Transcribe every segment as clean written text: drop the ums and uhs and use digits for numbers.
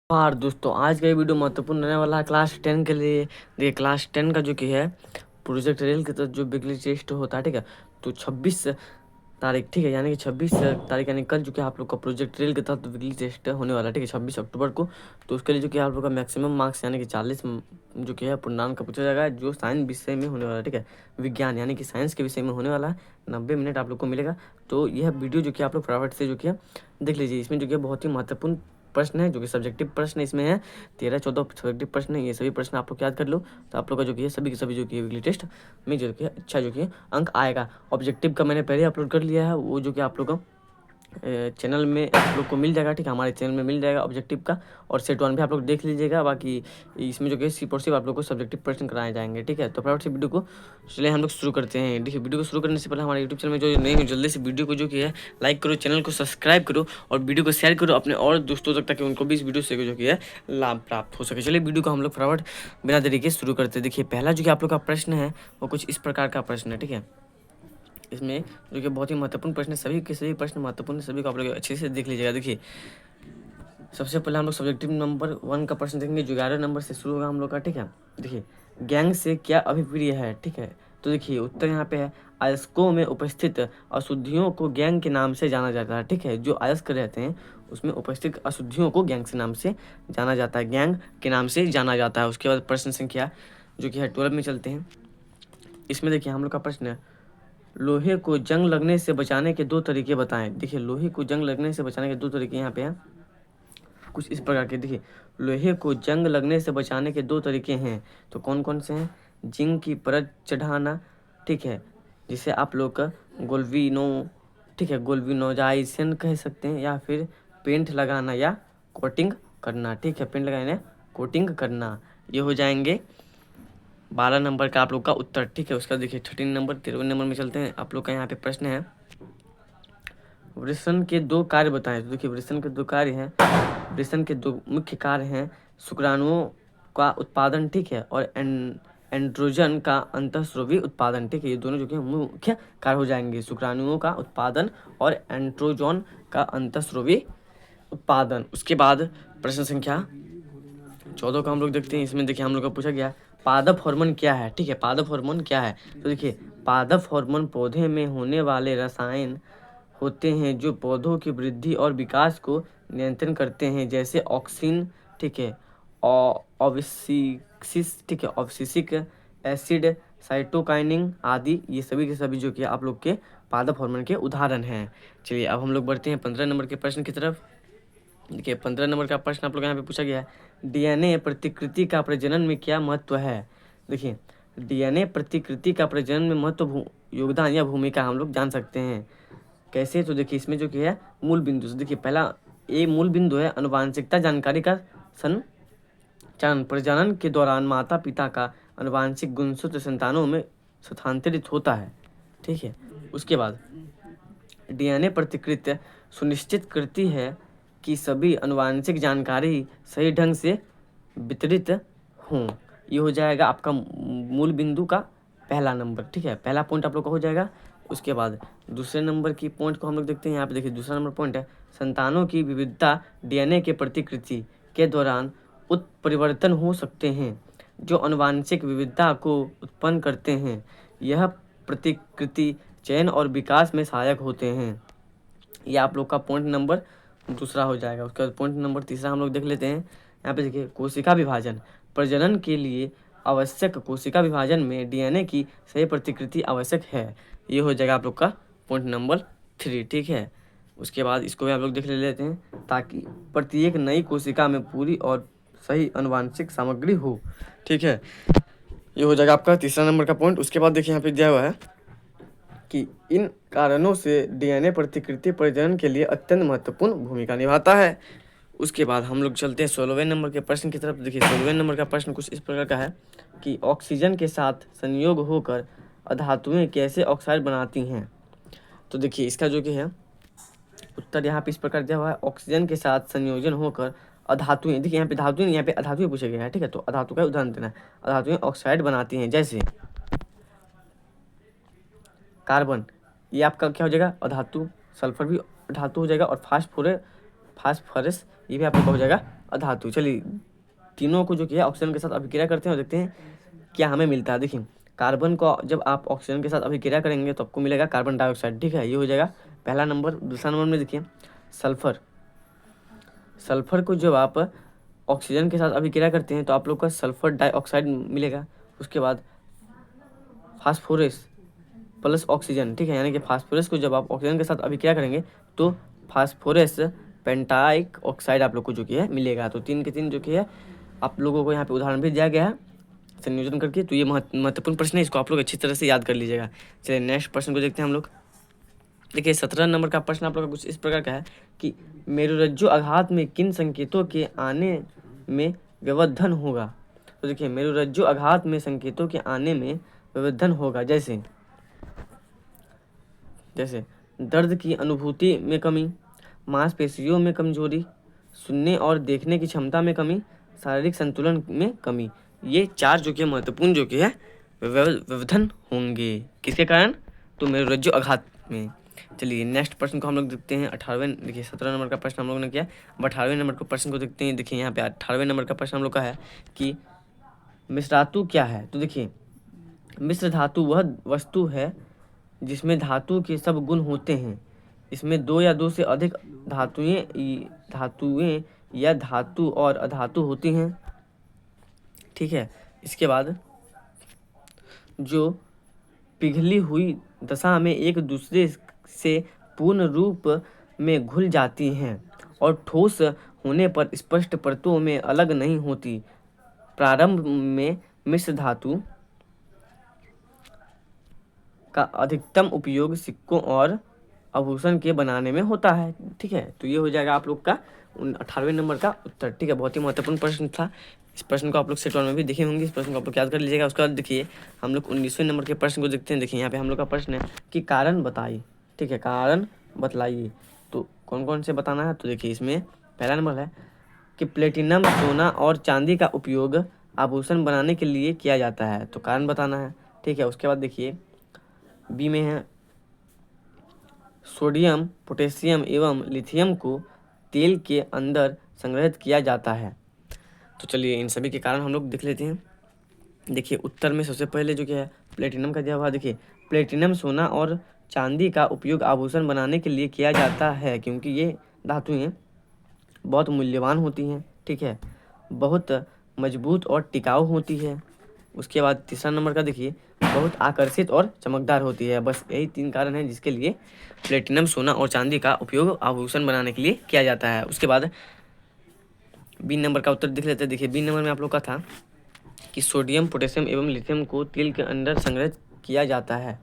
और दोस्तों आज का ये वीडियो महत्वपूर्ण रहने वाला है क्लास 10 के लिए। देखिए क्लास 10 का जो कि है प्रोजेक्ट रेल के तहत जो वीकली टेस्ट होता है, ठीक है। तो 26 तारीख, ठीक है, यानी कि 26 तारीख यानी कल जो कि आप लोग का प्रोजेक्ट रेल के तहत वीकली टेस्ट होने वाला है, ठीक है, 26 अक्टूबर को। तो उसके लिए जो कि आप लोग का मैक्सिमम मार्क्स यानी कि 40 जो कि है पूर्णांक का पूछा जाएगा, जो साइंस विषय में होने वाला है, ठीक है। विज्ञान यानी कि साइंस के विषय में होने वाला है। 90 मिनट आप लोग को मिलेगा। तो यह वीडियो जो कि आप लोग फटाफट से जो कि है देख लीजिए। इसमें जो कि बहुत ही महत्वपूर्ण प्रश्न है, जो कि सब्जेक्टिव प्रश्न इसमें है। 13-14 सब्जेक्टिव प्रश्न है। ये सभी प्रश्न आप लोग याद कर लो, तो आप लोग का जो कि है सभी के सभी जो कि वीकली टेस्ट में जो कि है अच्छा जो कि है अंक आएगा। ऑब्जेक्टिव का मैंने पहले अपलोड कर लिया है, वो जो कि आप लोग का चैनल में आप लोग को मिल जाएगा, ठीक है, हमारे चैनल में मिल जाएगा ऑब्जेक्टिव का। और सेट 1 भी आप लोग देख लीजिएगा। बाकी इसमें जो कि सिर्फ और सिर्फ आप लोग को सब्जेक्टिव प्रश्न कराए जाएंगे, ठीक है। तो फटाफट से वीडियो को चलिए हम लोग शुरू करते हैं। देखिए वीडियो को शुरू करने से पहले हमारे यूट्यूब चैनल में जो नहीं हो, जल्दी से वीडियो को जो कि है लाइक करो, चैनल को सब्सक्राइब करो और वीडियो को शेयर करो अपने और दोस्तों तक, ताकि उनको भी इस वीडियो से जो कि है लाभ प्राप्त हो सके। चलिए वीडियो को हम लोग फटाफट बिना देरी के शुरू करते हैं। देखिए पहला जो कि आप लोग का प्रश्न है वो कुछ इस प्रकार का प्रश्न है, ठीक है। इसमें जो कि बहुत ही महत्वपूर्ण प्रश्न है, सभी के सभी प्रश्न महत्वपूर्ण है, सभी को आप लोग अच्छे से देख लीजिएगा। देखिए सबसे पहले हम लोग सब्जेक्टिव नंबर 1 का प्रश्न देखेंगे, जो 11 नंबर से शुरू होगा हम लोग का, ठीक है। देखिए गैंग से क्या अभिप्रिय है, ठीक है। तो देखिए उत्तर यहाँ पे है, अयस्कों में उपस्थित अशुद्धियों को गैंग के नाम से जाना जाता है, ठीक है। जो अयस्क रहते हैं उसमें उपस्थित अशुद्धियों को गैंग से नाम से जाना जाता है, गैंग के नाम से जाना जाता है। उसके बाद प्रश्न संख्या जो कि है 12 में चलते हैं। इसमें देखिए हम लोग का प्रश्न है, लोहे को जंग लगने से बचाने के 2 तरीके बताएं। देखिए लोहे को जंग लगने से बचाने के 2 तरीके यहाँ पे हैं कुछ इस प्रकार के। देखिए लोहे को जंग लगने से बचाने के 2 तरीके हैं, तो कौन कौन से हैं? जिंक की परत चढ़ाना, ठीक है, जिसे आप लोग का गोल्विनो, ठीक है, गोल्विनोजाइजेशन कह सकते हैं, या फिर पेंट लगाना या कोटिंग करना, ठीक है, पेंट लगाना कोटिंग करना। ये हो जाएंगे 12 नंबर का आप लोग का उत्तर, ठीक है। उसका देखिए 13 नंबर 13 नंबर में चलते हैं। आप लोग का यहाँ पे प्रश्न है, वृषण के 2 कार्य बताएं। तो देखिए वृषण के 2 कार्य हैं, वृषण के 2 मुख्य कार्य हैं, शुक्राणुओं का उत्पादन, ठीक है, और एंड्रोजन का अंतःस्रावी उत्पादन, ठीक है। ये दोनों जो कि मुख्य कार्य हो जाएंगे, शुक्राणुओं का उत्पादन और एंड्रोजन का अंतःस्रावी उत्पादन। उसके बाद प्रश्न संख्या 14 का हम लोग देखते हैं। इसमें देखिए हम लोग का पूछा गया पादप हार्मोन क्या है, ठीक है, पादप हार्मोन क्या है। तो देखिए पादप हार्मोन पौधे में होने वाले रसायन होते हैं जो पौधों की वृद्धि और विकास को नियंत्रण करते हैं, जैसे ऑक्सिन, ठीक है, ऑब्सिसिस, ठीक है, ऑब्सिसिक एसिड, साइटोकाइनिन आदि, ये सभी के सभी जो कि आप लोग के पादप हार्मोन के उदाहरण हैं। चलिए अब हम लोग बढ़ते हैं 15 नंबर के प्रश्न की तरफ। देखिए 15 नंबर का प्रश्न आप लोग यहाँ पे पूछा गया है, डीएनए प्रतिकृति का प्रजनन में क्या महत्व है। देखिए डीएनए प्रतिकृति का प्रजनन में महत्व योगदान या भूमिका हम लोग जान सकते हैं कैसे। तो देखिए इसमें जो कि है मूल बिंदु से, देखिए पहला ए मूल बिंदु है अनुवांशिकता जानकारी का संचारण। प्रजनन के दौरान माता पिता का अनुवांशिक गुणसूत्र संतानों में स्थानांतरित होता है, ठीक है। उसके बाद डीएनए प्रतिकृति सुनिश्चित करती है कि सभी अनुवांशिक जानकारी सही ढंग से वितरित हों। ये हो जाएगा आपका मूल बिंदु का पहला नंबर, ठीक है, पहला पॉइंट आप लोग का हो जाएगा। उसके बाद दूसरे नंबर की पॉइंट को हम लोग देखते हैं। यहाँ पे देखिए दूसरा नंबर पॉइंट है, संतानों की विविधता डीएनए के प्रतिकृति के दौरान उत्परिवर्तन हो सकते हैं जो अनुवांशिक विविधता को उत्पन्न करते हैं। यह प्रतिकृति चयन और विकास में सहायक होते हैं। ये आप लोग का पॉइंट नंबर दूसरा हो जाएगा। उसके बाद पॉइंट नंबर तीसरा हम लोग देख लेते हैं। यहाँ पे देखिए कोशिका विभाजन, प्रजनन के लिए आवश्यक कोशिका विभाजन में डीएनए की सही प्रतिकृति आवश्यक है। ये हो जाएगा आप लोग का पॉइंट नंबर 3, ठीक है। उसके बाद इसको भी आप लोग देख लेते हैं, ताकि प्रत्येक नई कोशिका में पूरी और सही आनुवंशिक सामग्री हो, ठीक है। ये हो जाएगा आपका तीसरा नंबर का पॉइंट। उसके बाद देखिए यहाँ पे दिया हुआ है कि इन कारणों से डीएनए प्रतिकृति प्रजनन के लिए अत्यंत महत्वपूर्ण भूमिका निभाता है। उसके बाद हम लोग चलते हैं 16वें नंबर के प्रश्न की तरफ। देखिए 16वें नंबर का प्रश्न कुछ इस प्रकार का है कि ऑक्सीजन के साथ संयोग होकर अधातुएं कैसे ऑक्साइड बनाती हैं। तो देखिए इसका जो कि है उत्तर यहाँ पे इस प्रकार दिया हुआ है, ऑक्सीजन के साथ संयोजन होकर अधातुएं, देखिए यहाँ पे धातुएं, यहाँ पे अधातुएं पूछे गए हैं, ठीक है। तो अधातु का उदाहरण देना है, अधातुएं ऑक्साइड बनाती हैं, जैसे कार्बन, ये आपका क्या हो जाएगा अधातु, सल्फर भी धातु हो जाएगा, और फास्फोरस ये भी आपका हो जाएगा अधातु। चलिए तीनों को जो कि है ऑक्सीजन के साथ अभिक्रिया करते हैं और देखते हैं क्या हमें मिलता है। देखिए कार्बन को जब आप ऑक्सीजन के साथ अभिक्रिया करेंगे तो आपको मिलेगा कार्बन डाइऑक्साइड, ठीक है, ये हो जाएगा पहला नंबर। दूसरा नंबर में देखिए सल्फर, सल्फर को जब आप ऑक्सीजन के साथ अभिक्रिया करते हैं तो आप लोग का सल्फर डाइऑक्साइड मिलेगा। उसके बाद फास्फोरस प्लस ऑक्सीजन, ठीक है, यानी कि फास्फोरस को जब आप ऑक्सीजन के साथ अभिक्रिया करेंगे तो फास्फोरस पेंटाइक ऑक्साइड आप लोग को जो कि है मिलेगा। तो 3 के 3 जो कि है आप लोगों को यहाँ पे उदाहरण भी दिया गया है संयोजन करके। तो ये महत्वपूर्ण प्रश्न है, इसको आप लोग अच्छी तरह से याद कर लीजिएगा। चलिए नेक्स्ट प्रश्न को देखते हैं हम लोग। देखिए 17 नंबर का प्रश्न आप लोग का कुछ इस प्रकार का है कि मेरुरज्जु आघात में किन संकेतों के आने में व्यवधान होगा। तो देखिए मेरुरज्जु आघात में संकेतों के आने में व्यवधान होगा, जैसे दर्द की अनुभूति में कमी, मांसपेशियों में कमजोरी, सुनने और देखने की क्षमता में कमी, शारीरिक संतुलन में कमी। ये 4 जो कि महत्वपूर्ण जो कि है व्यवधान होंगे, किसके कारण, तो मेरुरज्जु आघात में। चलिए नेक्स्ट प्रश्न को हम लोग देखते हैं 18वें। देखिए 17 नंबर का प्रश्न हम लोगों ने किया, अब 18वें नंबर को प्रश्न को देखते हैं। देखिए यहाँ पे 18वें नंबर का प्रश्न हम लोग का है कि मिश्र धातु क्या है। तो देखिए मिश्र धातु वह वस्तु है जिसमें धातु के सब गुण होते हैं। इसमें 2 या 2 से अधिक धातुएं या धातु और अधातु होती हैं, ठीक है। इसके बाद जो पिघली हुई दशा में एक दूसरे से पूर्ण रूप में घुल जाती हैं और ठोस होने पर स्पष्ट परतों में अलग नहीं होती। प्रारंभ में मिश्र धातु का अधिकतम उपयोग सिक्कों और आभूषण के बनाने में होता है, ठीक है। तो ये हो जाएगा आप लोग का 18वें नंबर का उत्तर, ठीक है। बहुत ही महत्वपूर्ण प्रश्न था। इस प्रश्न को आप लोग सेट 1 में भी देखे होंगे, इस प्रश्न को आप लोग याद कर लीजिएगा। उसके बाद देखिए हम लोग 19वें नंबर के प्रश्न को देखते हैं। देखिए यहाँ पे हम लोग का प्रश्न है कि कारण बताइए, ठीक है, कारण बतलाइए। तो कौन कौन से बताना है, तो देखिए इसमें पहला नंबर है कि प्लेटिनम, सोना और चांदी का उपयोग आभूषण बनाने के लिए किया जाता है, तो कारण बताना है, ठीक है। उसके बाद देखिए बी में है सोडियम, पोटेशियम एवं लिथियम को तेल के अंदर संग्रहित किया जाता है। तो चलिए इन सभी के कारण हम लोग देख लेते हैं। देखिए उत्तर में सबसे पहले जो क्या है प्लेटिनम का दिया हुआ। देखिए प्लेटिनम, सोना और चांदी का उपयोग आभूषण बनाने के लिए किया जाता है क्योंकि ये धातुएं बहुत मूल्यवान होती हैं, ठीक है, बहुत मजबूत और टिकाऊ होती है। उसके बाद तीसरा नंबर का देखिए बहुत आकर्षित और चमकदार होती है। बस यही 3 कारण हैं जिसके लिए प्लेटिनम, सोना और चांदी का उपयोग आभूषण बनाने के लिए किया जाता है। उसके बाद बी नंबर का उत्तर देख लेते हैं। देखिए बी नंबर में आप लोग का था कि सोडियम, पोटेशियम एवं लिथियम को तेल के अंदर संग्रहित किया जाता है,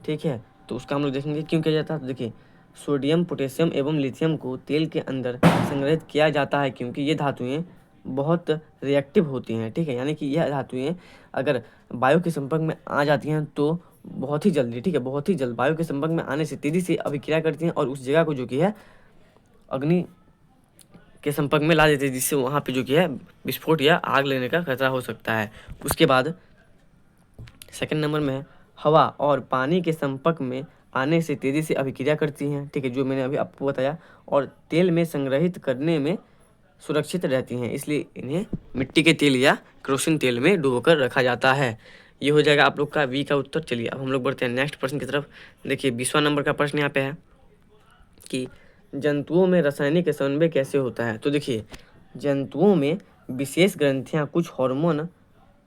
ठीक है। तो उसका हम लोग देखेंगे क्यों किया जाता है। तो देखिए सोडियम, पोटेशियम एवं लिथियम को तेल के अंदर संग्रहित किया जाता है क्योंकि ये धातुएं बहुत रिएक्टिव होती हैं, ठीक है, यानी कि यह धातुएं अगर वायु के संपर्क में आ जाती हैं तो बहुत ही जल्दी, ठीक है, बहुत ही जल्द वायु के संपर्क में आने से तेजी से अभिक्रिया करती हैं और उस जगह को जो कि है अग्नि के संपर्क में ला देते हैं, जिससे वहाँ पे जो कि है विस्फोट या आग लगने का खतरा हो सकता है। उसके बाद सेकंड नंबर में है हवा और पानी के संपर्क में आने से तेज़ी से अभिक्रिया करती हैं, ठीक है, जो मैंने अभी आपको बताया, और तेल में संग्रहित करने में सुरक्षित रहती हैं, इसलिए इन्हें मिट्टी के तेल या केरोसिन तेल में डुबोकर रखा जाता है। ये हो जाएगा आप लोग का वी का उत्तर। चलिए अब हम लोग बढ़ते हैं नेक्स्ट प्रश्न की तरफ। देखिए 20वां नंबर का प्रश्न यहाँ पे है कि जंतुओं में रासायनिक समन्वय कैसे होता है। तो देखिए जंतुओं में विशेष ग्रंथियाँ कुछ हार्मोन,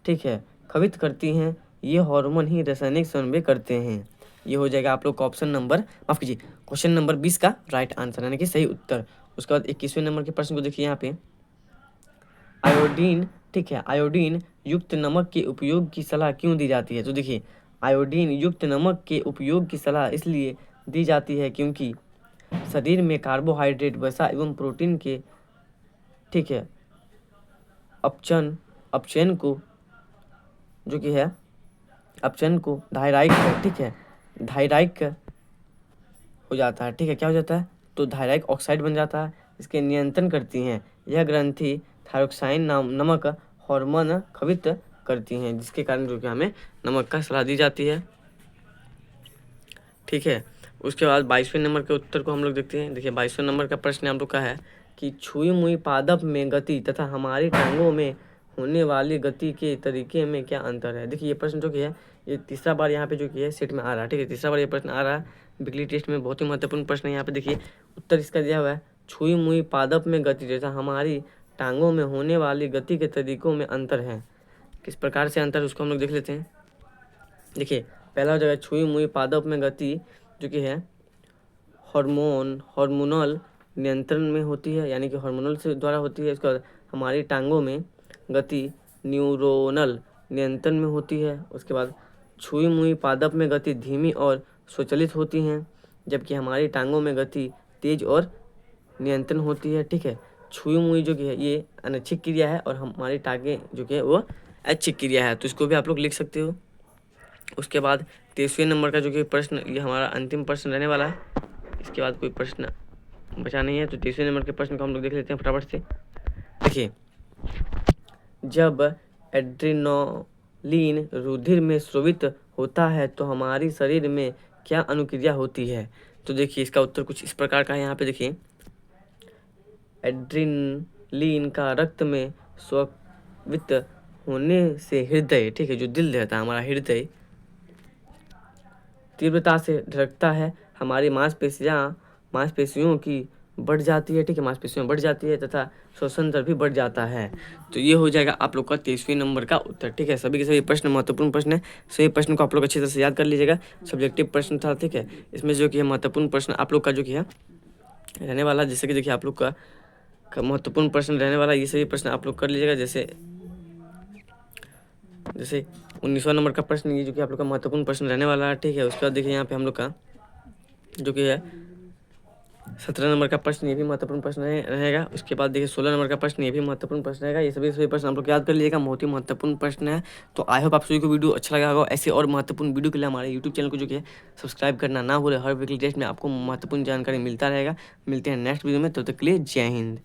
ठीक है, खवित करती हैं, ये हार्मोन ही रासायनिक समन्वय करते हैं। ये हो जाएगा आप लोग का ऑप्शन नंबर, माफ कीजिए, क्वेश्चन नंबर 20 का राइट आंसर यानी कि सही उत्तर। उसके बाद 21वें नंबर के प्रश्न को देखिए यहाँ पे आयोडीन, ठीक है, आयोडीन युक्त नमक के उपयोग की सलाह क्यों दी जाती है। तो देखिए आयोडीन युक्त नमक के उपयोग की सलाह इसलिए दी जाती है क्योंकि शरीर में कार्बोहाइड्रेट, वसा एवं प्रोटीन के, ठीक है, अपचयन को जो कि है अपचयन को थायराइड, ठीक है, थायराइड हो जाता है, ठीक है, क्या हो जाता है, तो थायराइड ऑक्साइड बन जाता है, इसके नियंत्रण करती हैं। यह ग्रंथि थायरोक्साइन नमक हार्मोन खवित करती हैं, जिसके कारण जो कि हमें नमक का सलाह दी जाती है, ठीक है। उसके बाद 22वें नंबर के उत्तर को हम लोग देखते हैं। देखिए 22वें नंबर का प्रश्न हम लोग का है कि छुई मुई पादप में गति तथा हमारी टांगों में होने वाली गति के तरीके में क्या अंतर है। देखिए ये प्रश्न जो कि है ये तीसरा बार यहाँ पे जो कि है सेट में आ रहा है, ठीक है। तीसरा बार ये प्रश्न आ रहा है वीकली टेस्ट में, बहुत ही महत्वपूर्ण प्रश्न है। यहाँ पे देखिए उत्तर इसका दिया हुआ है छुई मुई पादप में गति तथा हमारी टांगों में होने वाली गति के तरीकों में अंतर है। किस प्रकार से अंतर है उसको हम लोग देख लेते हैं। देखिए पहला हो जाएगा छुई मुई पादप में गति जो कि है हार्मोनल नियंत्रण में होती है, यानी कि हार्मोनल से द्वारा होती है। इसका हमारी टांगों में गति न्यूरोनल नियंत्रण में होती है। उसके बाद छुई मुई पादप में गति धीमी और स्वचालित होती हैं, जबकि हमारी टांगों में गति तेज और नियंत्रण होती है, ठीक है। छुई मुई जो कि है ये अनैच्छिक क्रिया है और हमारी टांगें जो कि है वो ऐच्छिक क्रिया है, तो इसको भी आप लोग लिख सकते हो। उसके बाद 23वें नंबर का जो कि प्रश्न ये हमारा अंतिम प्रश्न रहने वाला है, इसके बाद कोई प्रश्न बचा नहीं है, तो 23वें नंबर के प्रश्न को हम लोग देख लेते हैं फटाफट से। देखिए जब एड्रेनलिन रुधिर में स्रावित होता है तो हमारी शरीर में क्या अनुक्रिया होती है। तो देखिए इसका उत्तर कुछ इस प्रकार का है। यहाँ पे देखिए एड्रेनलिन का रक्त में स्रावित होने से हृदय, ठीक है, जो दिल रहता है हमारा हृदय तीव्रता से धड़कता है, हमारी मांसपेशियों की बढ़ जाती है, ठीक है, मांसपेशियों बढ़ जाती है तथा श्वसन दर भी बढ़ जाता है। तो ये हो जाएगा आप लोग का 23वें नंबर का उत्तर, ठीक है। सभी के सभी प्रश्न महत्वपूर्ण प्रश्न है, सभी प्रश्न को आप लोग अच्छी तरह से याद कर लीजिएगा। सब्जेक्टिव प्रश्न था, ठीक है। इसमें जो कि है महत्वपूर्ण प्रश्न आप लोग का जो कि है रहने वाला, जैसे कि देखिए आप लोग का महत्वपूर्ण प्रश्न रहने वाला, ये सभी प्रश्न आप लोग कर लीजिएगा। जैसे 19वां नंबर का प्रश्न ये जो कि आप लोग का महत्वपूर्ण प्रश्न रहने वाला है, ठीक है। उसके बाद देखिए यहाँ पे हम लोग का जो कि है 17 नंबर का प्रश्न ये भी महत्वपूर्ण प्रश्न रहेगा। उसके बाद देखिए 16 नंबर का प्रश्न ये भी महत्वपूर्ण प्रश्न रहेगा। ये सभी प्रश्न आप लोग याद कर लीजिएगा, बहुत ही महत्वपूर्ण प्रश्न है। तो आई होप आप सभी को वीडियो अच्छा लगा होगा। ऐसे और महत्वपूर्ण वीडियो के लिए हमारे यूट्यूब चैनल को जो कि है सब्सक्राइब करना ना भूलें। हर वीकली टेस्ट में आपको महत्वपूर्ण जानकारी मिलता रहेगा। मिलते हैं नेक्स्ट वीडियो में, तब तक के लिए जय हिंद।